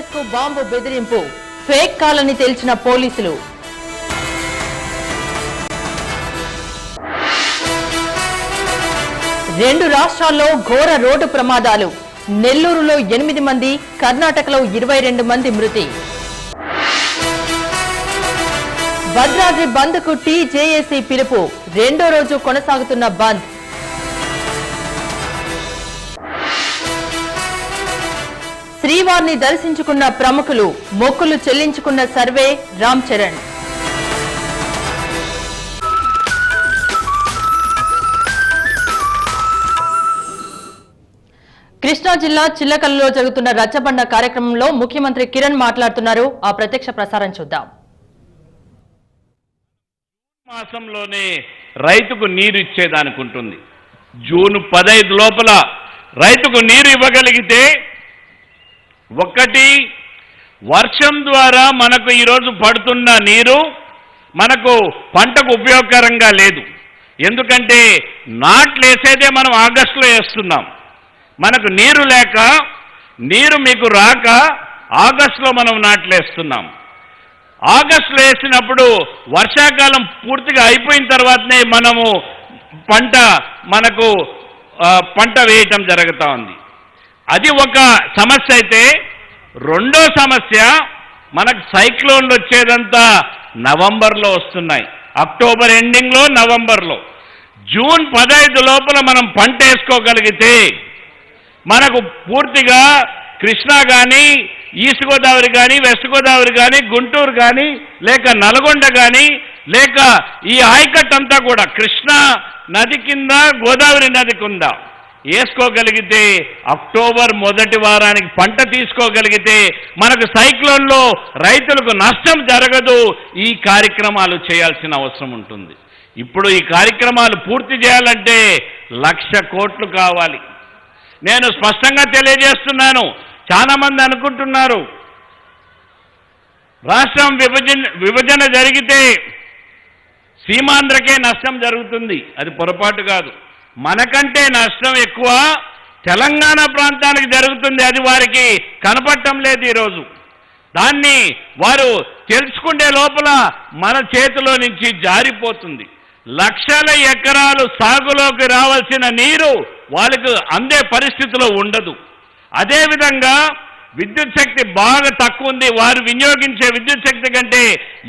కాంగ్రెస్ కు బాంబు బెదిరింపు, ఫేక్ కాలని తేల్చిన పోలీసులు. రెండు రాష్ట్రాల్లో ఘోర రోడ్డు ప్రమాదాలు, నెల్లూరులో 8 మంది, కర్ణాటకలో 22 మంది మృతి. భద్రాద్రి బంద్ కు టీజేఏసీ పిలుపు, రెండో రోజు కొనసాగుతున్న బంద్. శ్రీవారిని దర్శించుకున్న ప్రముఖులు, మొక్కులు చెల్లించుకున్న సర్వే రామ్ చరణ్. కృష్ణా జిల్లా చిల్లకల్లో జరుగుతున్న రచ్చబండ కార్యక్రమంలో ముఖ్యమంత్రి కిరణ్ మాట్లాడుతున్నారు. ఆ ప్రత్యక్ష ప్రసారం చూద్దాం. మాసంలోనే రైతుకు నీరు ఇచ్చేదానికి ఉంటుంది. జూన్ 15 లోపల రైతుకు నీరు ఇవ్వగలిగితే, ఒకటి వర్షం ద్వారా మనకు ఈరోజు పడుతున్న నీరు మనకు పంటకు ఉపయోగకరంగా లేదు. ఎందుకంటే నాట్లేసేదే మనం ఆగస్టులో వేస్తున్నాం. మనకు నీరు లేక, నీరు మీకు రాక ఆగస్టులో మనం నాట్లేస్తున్నాం. ఆగస్టులో వేసినప్పుడు వర్షాకాలం పూర్తిగా అయిపోయిన తర్వాతనే మనము పంట వేయటం జరుగుతూ ఉంది. అది ఒక సమస్య అయితే, రెండో సమస్య మనకు సైక్లోన్లు వచ్చేదంతా నవంబర్లో వస్తున్నాయి. అక్టోబర్ ఎండింగ్లో, నవంబర్లో. జూన్ 15 లోపల మనం పంట వేసుకోగలిగితే మనకు పూర్తిగా కృష్ణా కానీ, ఈస్ట్ గోదావరి కానీ, వెస్ట్ గోదావరి కానీ, గుంటూరు కానీ, లేక నల్గొండ కానీ, లేక ఈ ఆయకట్టు అంతా కూడా కృష్ణా నది కింద, గోదావరి నది కింద వేసుకోగలిగితే, అక్టోబర్ మొదటి వారానికి పంట తీసుకోగలిగితే మనకు సైక్లోన్లో రైతులకు నష్టం జరగదు. ఈ కార్యక్రమాలు చేయాల్సిన అవసరం ఉంటుంది. ఇప్పుడు ఈ కార్యక్రమాలు పూర్తి చేయాలంటే 1,00,000 కోట్లు కావాలి. నేను స్పష్టంగా తెలియజేస్తున్నాను. చాలా మంది అనుకుంటున్నారు రాష్ట్రం విభజన జరిగితే సీమాంధ్రకే నష్టం జరుగుతుంది. అది పొరపాటు కాదు. మనకంటే నష్టం ఎక్కువ తెలంగాణ ప్రాంతానికి జరుగుతుంది. అది వారికి కనపడటం లేదు ఈరోజు. దాన్ని వారు తెలుసుకునే లోపల మన చేతిలో నుంచి జారిపోతుంది. లక్షల ఎకరాలు సాగులోకి రావాల్సిన నీరు వాళ్ళకు అందే పరిస్థితిలో ఉండదు. అదేవిధంగా విద్యుత్ శక్తి బాగా తక్కువ ఉంది. వారు వినియోగించే విద్యుత్ శక్తి కంటే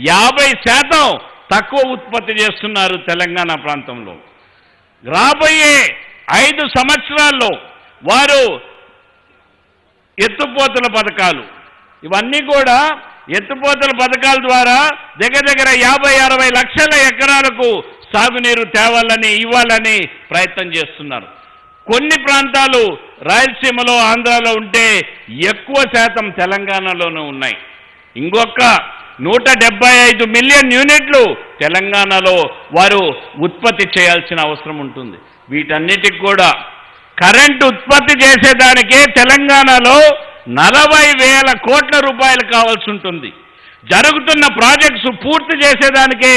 50% తక్కువ ఉత్పత్తి చేస్తున్నారు తెలంగాణ ప్రాంతంలో. రాబోయే 5 సంవత్సరాల్లో వారు ఎత్తుపోతల పథకాలు, ఇవన్నీ కూడా ఎత్తుపోతల పథకాల ద్వారా దగ్గర 50-60 లక్షల ఎకరాలకు సాగునీరు తేవాలని, ఇవ్వాలని ప్రయత్నం చేస్తున్నారు. కొన్ని ప్రాంతాలు రాయలసీమలో, ఆంధ్రాలో ఉంటే ఎక్కువ శాతం తెలంగాణలోనూ ఉన్నాయి. ఇంకొక 175 మిలియన్ యూనిట్లు తెలంగాణలో వారు ఉత్పత్తి చేయాల్సిన అవసరం ఉంటుంది. వీటన్నిటికి కూడా కరెంటు ఉత్పత్తి చేసేదానికే తెలంగాణలో 40,000 కోట్ల రూపాయలు కావాల్సి ఉంటుంది. జరుగుతున్న ప్రాజెక్ట్స్ పూర్తి చేసేదానికే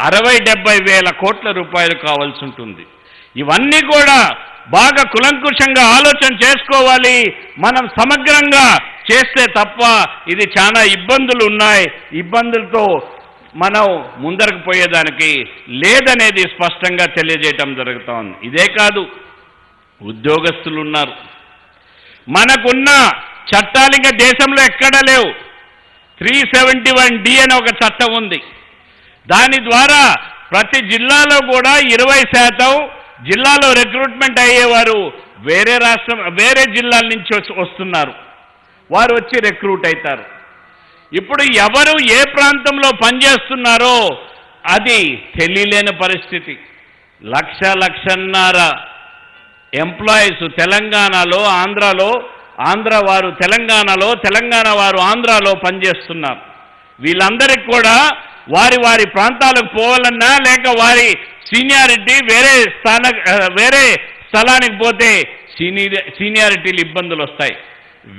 60-70 కోట్ల రూపాయలు కావాల్సి ఉంటుంది. ఇవన్నీ కూడా బాగా కులంకుషంగా ఆలోచన చేసుకోవాలి. మనం సమగ్రంగా చేస్తే తప్ప ఇది చాలా ఇబ్బందులు ఉన్నాయి. ఇబ్బందులతో మనం ముందరకు పోయేదానికి లేదనేది స్పష్టంగా తెలియజేయటం జరుగుతూ ఉంది. ఇదే కాదు, ఉద్యోగస్తులు ఉన్నారు. మనకున్న చట్టాలు ఇంకా దేశంలో ఎక్కడా లేవు. 371D అనే ఒక చట్టం ఉంది. దాని ద్వారా ప్రతి జిల్లాలో కూడా 20% జిల్లాలో రిక్రూట్మెంట్ అయ్యేవారు వేరే జిల్లాల నుంచి వస్తున్నారు. వారు వచ్చి రిక్రూట్ అవుతారు. ఇప్పుడు ఎవరు ఏ ప్రాంతంలో పనిచేస్తున్నారో అది తెలియలేని పరిస్థితి. 1,00,000-1,50,000 ఎంప్లాయీస్ తెలంగాణలో, ఆంధ్ర వారు తెలంగాణలో, తెలంగాణ వారు ఆంధ్రాలో పనిచేస్తున్నారు. వీళ్ళందరికీ కూడా వారి ప్రాంతాలకు పోవాలన్నా, లేక వారి సీనియారిటీ వేరే స్థలానికి పోతే సీనియారిటీలు ఇబ్బందులు వస్తాయి.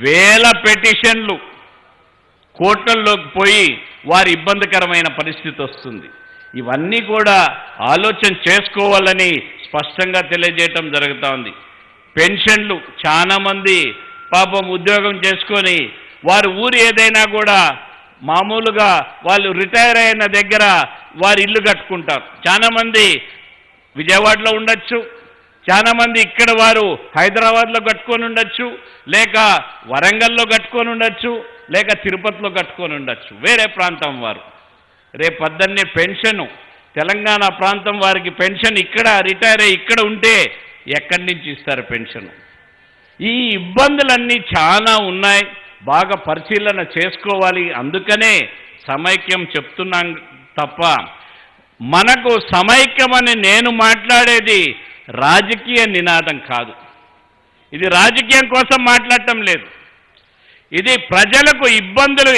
వేల పెటిషన్లు కోర్టుల్లోకి పోయి వారి ఇబ్బందికరమైన పరిస్థితి వస్తుంది. ఇవన్నీ కూడా ఆలోచన చేసుకోవాలని స్పష్టంగా తెలియజేయటం జరుగుతూ ఉంది. పెన్షన్లు, చాలా మంది పాపం ఉద్యోగం చేసుకొని వారి ఊరు ఏదైనా కూడా మామూలుగా వాళ్ళు రిటైర్ అయిన దగ్గర వారి ఇల్లు కట్టుకుంటారు. చాలామంది విజయవాడలో ఉండొచ్చు, చాలామంది ఇక్కడ వారు హైదరాబాద్లో కట్టుకొని ఉండొచ్చు, లేక వరంగల్లో కట్టుకొని ఉండొచ్చు, లేక తిరుపతిలో కట్టుకొని ఉండొచ్చు, వేరే ప్రాంతం వారు. రేపు పొద్దున్నే పెన్షను తెలంగాణ ప్రాంతం వారికి పెన్షన్ ఇక్కడ రిటైర్ అయ్యి ఇక్కడ ఉంటే ఎక్కడి నుంచి ఇస్తారు పెన్షన్? ఈ ఇబ్బందులన్నీ చాలా ఉన్నాయి, బాగా పరిశీలన చేసుకోవాలి. అందుకనే సమైక్యం చెప్తున్నాం తప్ప మనకు సమైక్యమని నేను మాట్లాడేది రాజకీయ నినాదం కాదు. ఇది రాజకీయం కోసం మాట్లాడటం లేదు. ఇది ప్రజలకు ఇబ్బందులు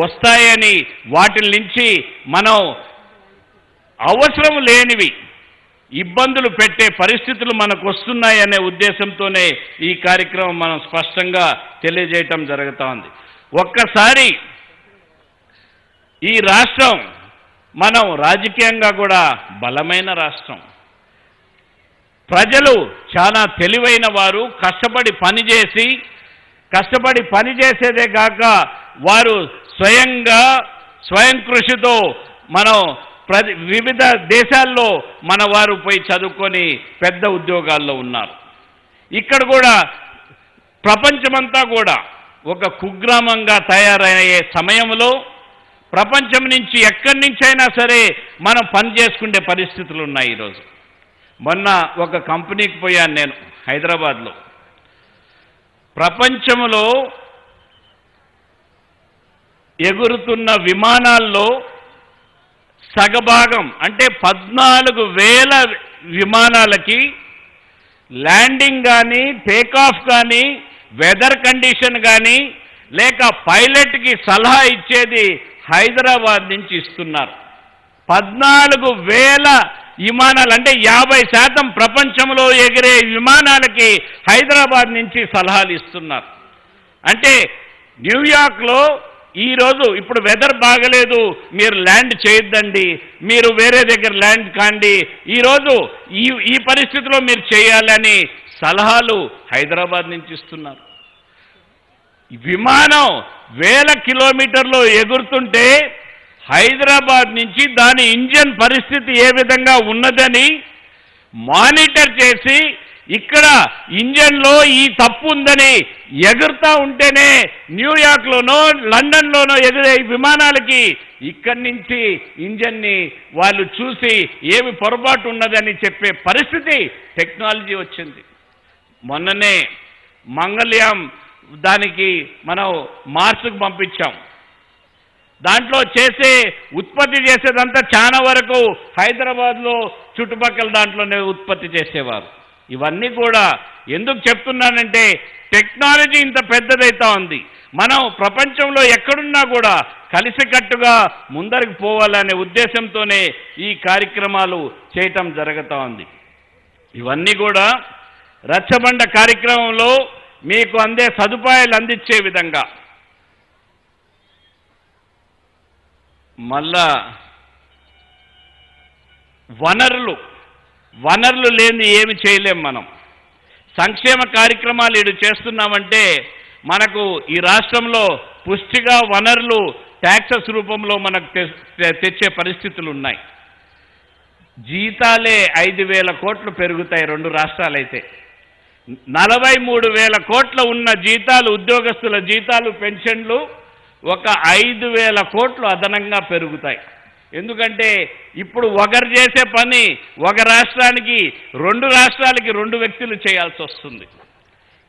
వస్తాయని వాటి నుంచి మనం అవసరం లేనివి ఇబ్బందులు పెట్టే పరిస్థితులు మనకు వస్తున్నాయనే ఉద్దేశంతోనే ఈ కార్యక్రమం మనం స్పష్టంగా తెలియజేయటం జరుగుతూ ఉంది. ఒక్కసారి ఈ రాష్ట్రం మనం రాజకీయంగా కూడా బలమైన రాష్ట్రం. ప్రజలు చాలా తెలివైన వారు, కష్టపడి పనిచేసేదే కాక వారు స్వయం కృషితో మనం వివిధ దేశాల్లో మన వారు పోయి చదువుకొని పెద్ద ఉద్యోగాల్లో ఉన్నారు. ఇక్కడ కూడా ప్రపంచమంతా కూడా ఒక కుగ్రామంగా తయారయ్యే సమయంలో ప్రపంచం నుంచి ఎక్కడి నుంచైనా సరే మనం పని చేసుకునే పరిస్థితులు ఉన్నాయి ఈరోజు. మొన్న ఒక కంపెనీకి పోయాను నేను హైదరాబాద్లో. ప్రపంచంలో ఎగురుతున్న విమానాల్లో సగభాగం అంటే 14,000 విమానాలకి ల్యాండింగ్ కానీ టేకాఫ్ కానీ వెదర్ కండిషన్ కానీ లేక పైలట్కి సలహా ఇచ్చేది హైదరాబాద్ నుంచి ఇస్తున్నారు. 14,000 విమానాలు అంటే 50% ప్రపంచంలో ఎగిరే విమానాలకి హైదరాబాద్ నుంచి సలహాలు ఇస్తున్నారు. అంటే న్యూయార్క్లో ఈరోజు ఇప్పుడు వెదర్ బాగలేదు, మీరు ల్యాండ్ చేయొద్దండి, మీరు వేరే దగ్గర ల్యాండ్ కాండి, ఈరోజు ఈ పరిస్థితిలో మీరు చేయాలని సలహాలు హైదరాబాద్ నుంచి ఇస్తున్నారు. విమానం 1000 కిలోమీటర్లు ఎగురుతుంటే హైదరాబాద్ నుంచి దాని ఇంజన్ పరిస్థితి ఏ విధంగా ఉన్నదని మానిటర్ చేసి ఇక్కడ ఇంజన్లో ఈ తప్పు ఉందని ఎగురుతూ ఉంటేనే న్యూయార్క్లోనో లండన్లోనో ఎగిరే విమానాలకి ఇక్కడి నుంచి ఇంజన్ని వాళ్ళు చూసి ఏమి పొరపాటు ఉన్నదని చెప్పే పరిస్థితి టెక్నాలజీ వచ్చింది. మొన్ననే మంగళయాన్ దానికి మనం మార్స్కు పంపించాం. దాంట్లో ఉత్పత్తి చేసేదంతా చాలా వరకు హైదరాబాద్లో చుట్టుపక్కల దాంట్లోనే ఉత్పత్తి చేసేవారు. ఇవన్నీ కూడా ఎందుకు చెప్తున్నానంటే టెక్నాలజీ ఇంత పెద్దదైతా ఉంది. మనం ప్రపంచంలో ఎక్కడున్నా కూడా కలిసికట్టుగా ముందరికి పోవాలనే ఉద్దేశంతోనే ఈ కార్యక్రమాలు చేయటం జరుగుతూ ఉంది. ఇవన్నీ కూడా రచ్చబండ కార్యక్రమంలో మీకు అందే సదుపాయాలు అందించే విధంగా మళ్ళా వనరులు లేని ఏమి చేయలేం. మనం సంక్షేమ కార్యక్రమాలు ఇటు చేస్తున్నామంటే మనకు ఈ రాష్ట్రంలో పుష్టిగా వనరులు ట్యాక్సెస్ రూపంలో మనకు తెచ్చే పరిస్థితులు ఉన్నాయి. జీతాలే 5,000 కోట్లు పెరుగుతాయి 2 రాష్ట్రాలైతే. 43,000 కోట్ల ఉన్న జీతాలు, ఉద్యోగస్తుల జీతాలు, పెన్షన్లు ఒక 5,000 కోట్లు అదనంగా పెరుగుతాయి. ఎందుకంటే ఇప్పుడు ఒకరు చేసే పని ఒక రాష్ట్రానికి 2 రాష్ట్రాలకి 2 వ్యక్తులు చేయాల్సి వస్తుంది.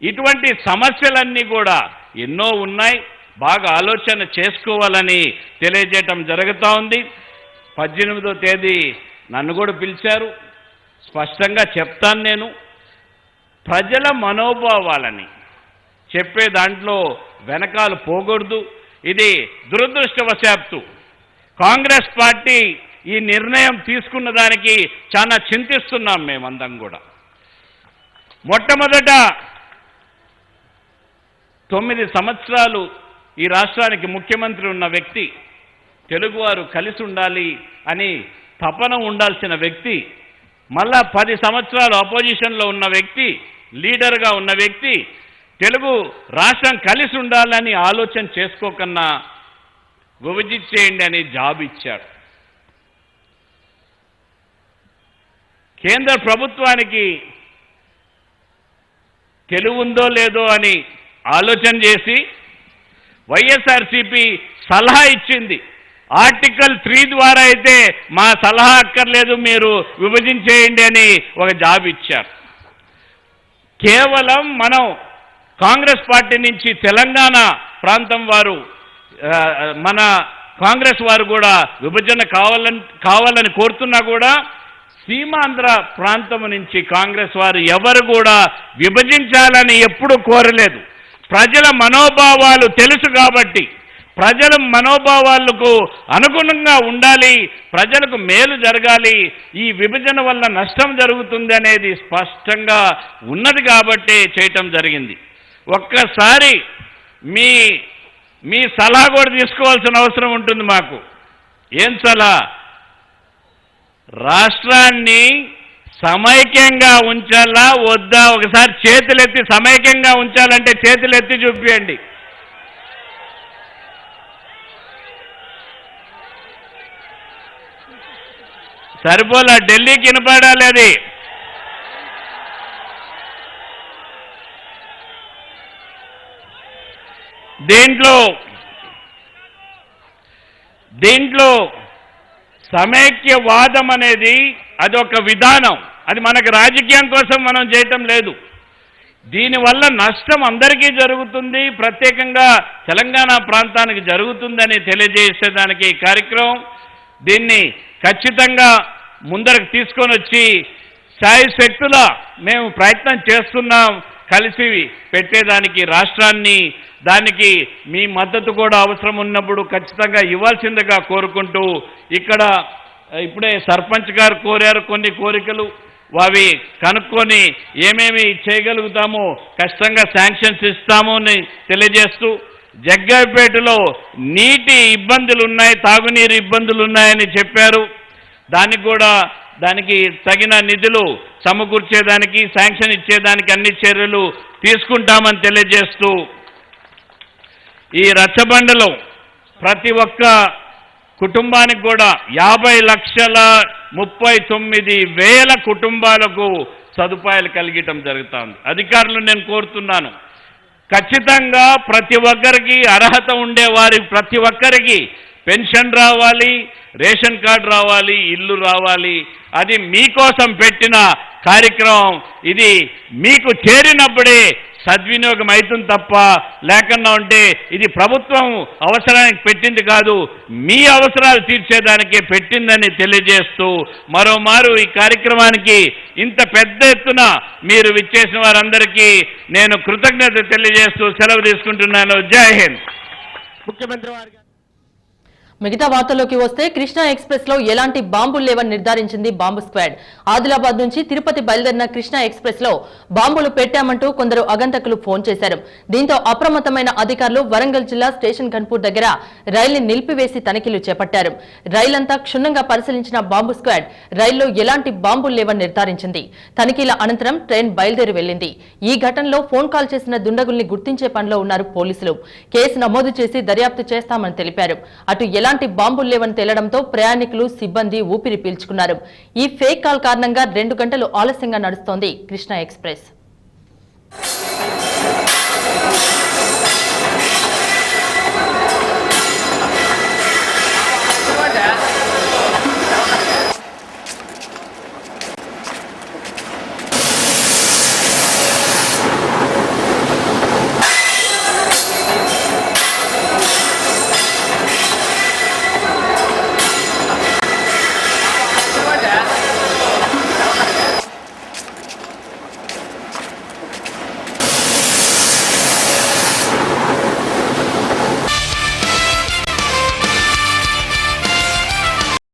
ఇటువంటి సమస్యలన్నీ కూడా ఎన్నో ఉన్నాయి, బాగా ఆలోచన చేసుకోవాలని తెలియజేయటం జరుగుతూ ఉంది. 18వ తేదీ నన్ను కూడా పిలిచారు. స్పష్టంగా చెప్తాను, నేను ప్రజల మనోభావాలని చెప్పే దాంట్లో వెనకాల పోకూడదు. ఇది దురదృష్టవశాత్తు కాంగ్రెస్ పార్టీ ఈ నిర్ణయం తీసుకున్న దానికి చాలా చింతిస్తున్నాం మేమందరం కూడా. మొట్టమొదట 9 సంవత్సరాలు ఈ రాష్ట్రానికి ముఖ్యమంత్రి ఉన్న వ్యక్తి, తెలుగువారు కలిసి ఉండాలి అని తపన ఉండాల్సిన వ్యక్తి, మళ్ళా 10 సంవత్సరాలు అపోజిషన్లో ఉన్న వ్యక్తి, లీడర్గా ఉన్న వ్యక్తి తెలుగు రాష్ట్రం కలిసి ఉండాలని ఆలోచన చేసుకోకన్నా విభజించేయండి అని జాబ్ ఇచ్చారు. కేంద్ర ప్రభుత్వానికి తెలివి ఉందో లేదో అని ఆలోచన చేసి వైఎస్ఆర్సీపీ సలహా ఇచ్చింది. ఆర్టికల్ 3 ద్వారా అయితే మా సలహా అక్కర్లేదు, మీరు విభజించేయండి అని ఒక జాబ్ ఇచ్చారు. కేవలం మనం కాంగ్రెస్ పార్టీ నుంచి తెలంగాణ ప్రాంతం వారు, మన కాంగ్రెస్ వారు కూడా విభజన కావాలని కోరుతున్నా కూడా సీమాంధ్ర ప్రాంతం నుంచి కాంగ్రెస్ వారు ఎవరు కూడా విభజించాలని ఎప్పుడూ కోరలేదు. ప్రజల మనోభావాలు తెలుసు కాబట్టి, ప్రజల మనోభావాలకు అనుగుణంగా ఉండాలి, ప్రజలకు మేలు జరగాలి, ఈ విభజన వల్ల నష్టం జరుగుతుంది అనేది స్పష్టంగా ఉన్నది కాబట్టి చేయటం జరిగింది. ఒక్కసారి మీ సలహా కూడా తీసుకోవాల్సిన అవసరం ఉంటుంది మాకు. ఏం సలహా? రాష్ట్రాన్ని సమైక్యంగా ఉంచాలా వద్దా? ఒకసారి చేతులెత్తి, సమైక్యంగా ఉంచాలంటే చేతులెత్తి చూపించండి. సరిపోలా, ఢిల్లీకి వినపడాలి అది. దీంట్లో సమైక్యవాదం అనేది అదొక విధానం, అది మనకు రాజకీయం కోసం మనం చేయటం లేదు. దీనివల్ల నష్టం అందరికీ జరుగుతుంది, ప్రత్యేకంగా తెలంగాణ ప్రాంతానికి జరుగుతుందని తెలియజేసేదానికి కార్యక్రమం. దీన్ని ఖచ్చితంగా ముందరకు తీసుకొని వచ్చి శాయశక్తుల మేము ప్రయత్నం చేస్తున్నాం కలిసి పెట్టేదానికి రాష్ట్రాన్ని. దానికి మీ మద్దతు కూడా అవసరం ఉన్నప్పుడు ఖచ్చితంగా ఇవ్వాల్సిందిగా కోరుకుంటూ, ఇక్కడ ఇప్పుడే సర్పంచ్ గారు కోరారు కొన్ని కోరికలు, అవి కనుక్కొని ఏమేమి చేయగలుగుతామో ఖచ్చితంగా శాంక్షన్స్ ఇస్తాము అని తెలియజేస్తూ, జగ్గయ్యపేటలో నీటి ఇబ్బందులు ఉన్నాయి, తాగునీరు ఇబ్బందులు ఉన్నాయని చెప్పారు. దానికి తగిన నిధులు సమకూర్చేదానికి, శాంక్షన్ ఇచ్చేదానికి అన్ని చర్యలు తీసుకుంటామని తెలియజేస్తూ, ఈ రచ్చబండలో ప్రతి ఒక్క కుటుంబానికి కూడా 50,39,000 కుటుంబాలకు సదుపాయాలు కలిగటం జరుగుతుంది. అధికారులు నేను కోరుతున్నాను, ఖచ్చితంగా ప్రతి ఒక్కరికి అర్హత ఉండేవారి ప్రతి ఒక్కరికి పెన్షన్ రావాలి, రేషన్ కార్డు రావాలి, ఇల్లు రావాలి. అది మీకోసం పెట్టిన కార్యక్రమం. ఇది మీకు చేరినప్పుడే సద్వినియోగం అవుతుంది తప్ప లేకుండా ఉంటే ఇది ప్రభుత్వం అవసరానికి పెట్టింది కాదు, మీ అవసరాలు తీర్చేదానికే పెట్టిందని తెలియజేస్తూ, మరోమారు ఈ కార్యక్రమానికి ఇంత పెద్ద ఎత్తున మీరు విచ్చేసిన వారందరికీ నేను కృతజ్ఞత తెలియజేస్తూ సెలవు తీసుకుంటున్నాను. జై హింద్. ముఖ్యమంత్రి వారు మిగతా వార్తల్లోకి వస్తే కృష్ణా ఎక్స్ప్రెస్ లో ఎలాంటి బాంబులు లేవని నిర్ధారించింది బాంబు స్క్వాడ్. ఆదిలాబాద్ నుంచి తిరుపతి బయలుదేరిన కృష్ణా ఎక్స్ప్రెస్ లో బాంబులు పెట్టామంటూ కొందరు అగంతకులు ఫోన్ చేశారు. దీంతో అప్రమత్తమైన అధికారులు వరంగల్ జిల్లా స్టేషన్ గన్పూర్ దగ్గర రైలుని నిలిపివేసి తనిఖీలు చేపట్టారు. రైలంతా క్షుణ్ణంగా పరిశీలించిన బాంబు స్క్వాడ్ రైల్లో ఎలాంటి బాంబులు లేవని నిర్ధారించింది. తనిఖీల అనంతరం ట్రైన్ బయలుదేరి వెళ్లింది. ఈ ఘటనలో ఫోన్ కాల్ చేసిన దుండగుల్ని గుర్తించే పనిలో ఉన్నారు పోలీసులు. కేసు నమోదు చేసి దర్యాప్తు చేస్తామని తెలిపారు. అటు ఎలాంటి బాంబులు లేవని తేలడంతో ప్రయాణికులు, సిబ్బంది ఊపిరి పీల్చుకున్నారు. ఈ ఫేక్ కాల్ కారణంగా 2 గంటలు ఆలస్యంగా నడుస్తోంది కృష్ణా ఎక్స్ప్రెస్.